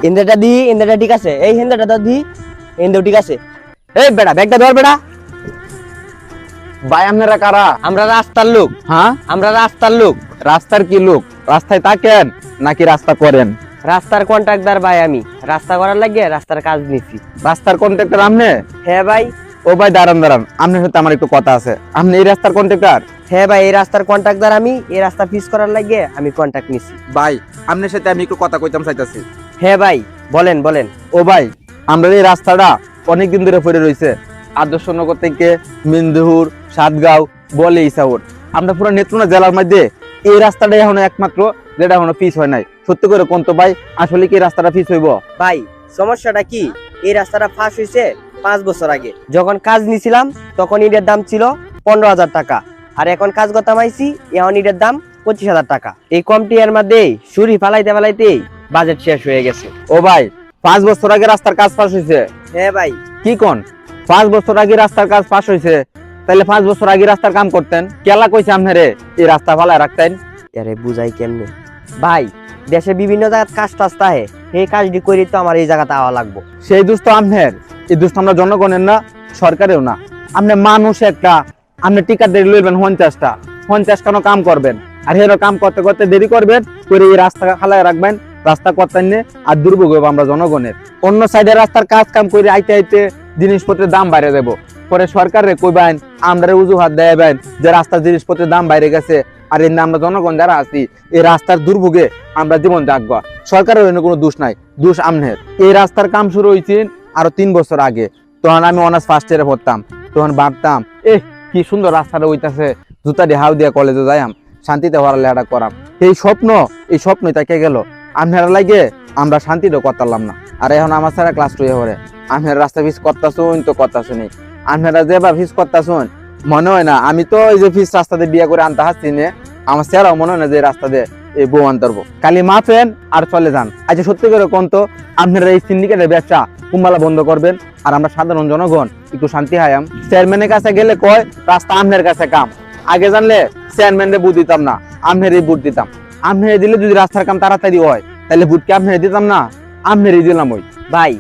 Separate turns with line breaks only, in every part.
ইন্দ্রটা দি, ইন্দ্রটা ঠিক আছে, এই হিন্দাটা দাও দি, ইন্দ্র ঠিক আছে। এই বেটা ব্যাগটা ধর বেটা।
ভাই আপনারা কারা?
আমরা রাস্তার লোক।
হ্যাঁ,
আমরা রাস্তার লোক।
রাস্তার কি লোক? রাস্তায় থাকেন নাকি রাস্তা করেন?
রাস্তার কন্ট্রাক্টর ভাই আমি, রাস্তা করার লাগে রাস্তার কাজ নিছি।
রাস্তার কন্ট্রাক্টর আপনি?
হ্যাঁ ভাই।
ও ভাই দাঁড়ান দাঁড়ান, আপনার সাথে আমার একটু কথা আছে। আপনি এই রাস্তার কন্ট্রাক্টর?
হ্যাঁ ভাই, এই রাস্তার কন্ট্রাক্টর আমি, এই রাস্তা ফিস করার লাগে আমি কন্ট্রাক্ট নিছি।
ভাই আপনার সাথে আমি একটু কথা কইতাম চাইতাছি।
হ্যাঁ ভাই, বলেন বলেন।
ও ভাই, আমরা এই রাস্তাটা অনেকদিন ধরে পড়ে রয়েছে। আদর্শনগর থেকে মিন্দুর, সাতগাঁও, বলে ইসাউর, আমরা পুরো নেত্রকোনা জেলার মধ্যে এই রাস্তাটাই এখনো একমাত্র যেটা এখনো ফিস হয় নাই। সত্যি করে কোন তো ভাই, আসলে কি এই রাস্তাটা ফিস হইব?
ভাই সমস্যাটা কি, এই রাস্তাটা ফাঁস হয়েছে 5 বছর আগে। যখন কাজ নিছিলাম তখন ইটের দাম ছিল 15,000 টাকা, আর এখন কাজ করতে মাইছি এখন ইটের দাম 25,000 টাকা। এই কমটি এর মধ্যে সুরি ফালাইতে ফালাইতেই বাজেট শেষ হয়ে গেছে।
ও ভাই, 5 বছর আগে রাস্তার কাজ পাস হয়েছে?
হ্যাঁ ভাই।
কি কোন 5 বছর আগে রাস্তার কাজ পাস হয়েছে? তাহলে 5 বছর আগে রাস্তার কাম করতেন কেলা কইছে আপনারে এই রাস্তা ফালায় রাখতেন?
আরে বুঝাই কেমনে ভাই, দেশে বিভিন্ন জায়গায় কাজ টাজ তাহে, এই কাজটি করি তো আমার এই জায়গাতে আওয়া লাগবো।
সেই দুস্থ আপনার, এই দুস্থ আমরা জনগণের না, সরকারেও না। আপনি মানুষ একটা, আপনি টিকা দেরি লইবেন 50টা, 50 কেন কাম করবেন? আর হেরো কাম করতে করতে দেরি করবেন, করে এই রাস্তা ফালায় রাখবেন, রাস্তা করতেন নে, আর দুর্ভোগ হবে আমরা জনগণের। অন্য সাইডে রাস্তার কাজ কাম করে আইতে আইতে জিনিসপত্রের দাম বাইরে দেবো, পরে সরকারে কইবেন, আমরা উজুহাত দেবেন যে রাস্তার জিনিসপত্রের দাম বাইরে গেছে, আর এর আমরা জনগণ যারা আছি এই রাস্তার দুর্ভোগে আমরা জীবন জাগবা। সরকারের কোনো দোষ নাই, দোষ আমনের। এই রাস্তার কাম শুরু হয়েছে আরো 3 বছর আগে, তখন আমি অনার্স ফার্স্ট ইয়ারে পড়তাম। তখন ভাবতাম কি সুন্দর রাস্তাটা হইতাছে, জুতা দিয়ে হাউ দিয়া কলেজে যাইম, শান্তিতে পড়ালেখাটা করাম। এই স্বপ্নই তাকে গেল। আপনারা লাগে আমরা শান্তিটা করতাম না। আর এখন আমার সারা ক্লাস 2 পড়ে, আপনারা রাস্তা ফিস করতেছুন তো করতেছুনি। আপনারা যেবার ফিস করতেছুন মনে হয় না আমি তো এই যে ফিস রাস্তাতে বিয়ে করে আনতে হাসছি নে, আমার স্যারাও মনে হয় না যে রাস্তা দিয়ে এই বউ আনতারবো। খালি মাফেন আর চলে যান। আচ্ছা সত্যি করে কোন তো, আপনারা এই সিন্ডিকেটের ব্যবসা কুম্বালা বন্ধ করবেন, আর আমরা সাধারণ জনগণ একটু শান্তি হায়াম। চেয়ারম্যানের কাছে গেলে কয় রাস্তা আপনার কাছে কাম, আগে জানলে চেয়ারম্যানের বুট দিতাম না, আপনারই বুট দিতাম। আপনারে দিলে যদি রাস্তার কাম তাড়াতাড়ি হয় তাহলে বুটকে আপনারে দিতাম না, আপনারই দিলাম। ওই
ভাই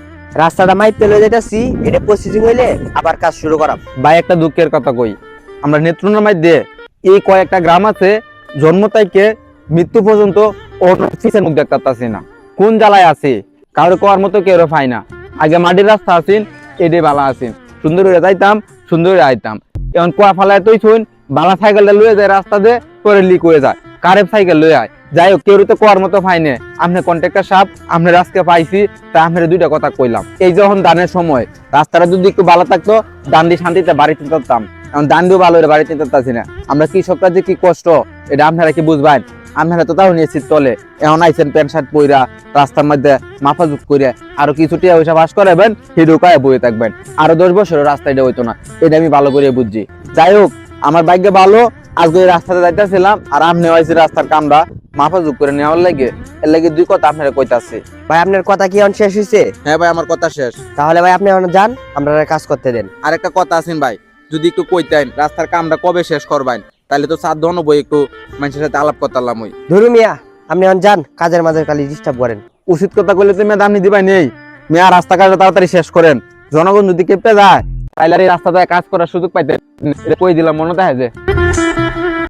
রাস্তাটা মাইতে লয়ে যাইতাছি, এটা প্রসেসিং হইলে আবার কাজ শুরু করাম।
ভাই একটা দুঃখের কথা কই, আমরা নেত্রকোনার মধ্যে এই কয়েকটা গ্রাম আছে জন্ম থেকে মৃত্যু পর্যন্ত অফিসের মুখ দেখতে পাচ্ছি না। কোন জ্বালায় আছে কারো কোয়ার মতো কেউ পাই না। আগে মাটির রাস্তা আছেন, এডে বালা আছেন, সুন্দর হয়ে যাইতাম, সুন্দর হয়ে আইতাম। এখন কোয়া ফালায় তুই শুন, বালা সাইকেলটা লয়ে যায় রাস্তা দিয়ে, পরে লিক হয়ে যায়, কারের সাইকেল লয়ে আয়। যাই হোক, কেউ তো কোয়ার মতো পাইনে। আপনি কন্ট্রাক্টর সাহেব, আপনার আজকে পাইছি, তা আপনার 2টা কথা কইলাম। এই যখন দানের সময় রাস্তাটা যদি একটু ভালো থাকতো, দান দিয়ে শান্তিতে বাড়িতে থাকতাম। এখন দান দিয়েও ভালো হয়ে বাড়িতে থাকতাছি না। আমরা কৃষকরা যে কি কষ্ট, এটা আপনারা কি বুঝবেন? আপনারা তো তাও নিয়েছি তলে, এখন আইসেন প্যান্ট শার্ট পইরা রাস্তার মধ্যে মাফাজুত করে আরো কিছুটি পয়সা বাস করাবেন, হিডুকায় বয়ে থাকবেন। আরো 10 বছর রাস্তা এটা হইতো না, এটা আমি ভালো করে বুঝছি। যাই হোক, আমার ভাগ্যে ভালো আজকে এই রাস্তাতে যাইতেছিলাম, আর আপনি হয়েছে রাস্তার কামটা মাফাজুত করে নেওয়ার লাগে। এর লাগে 2 কথা আপনারা কইতাছি।
ভাই আপনার কথা কি এখন শেষ হয়েছে?
হ্যাঁ ভাই, আমার কথা শেষ।
তাহলে ভাই আপনি এখন যান, আমরা কাজ করতে দেন।
আর একটা কথা আছেন ভাই, যদি একটু কইতেন রাস্তার কামটা কবে শেষ করবেন, তাহলে তো 7 দন বই একটু মানুষের সাথে আলাপ করতাম। ওই
ধরু মিয়া, আপনি এখন যান, কাজের মাঝে খালি ডিস্টার্ব করেন।
উচিত কথা কইলে তুমি দামনি দিবাই নেই। মেয়া রাস্তা কাজটা তাড়াতাড়ি শেষ করেন, জনগণ যদি কেঁপে যায় তাইলে এই রাস্তাতে কাজ করার সুযোগ পাইতে কই দিলাম, মনে থাকে যে।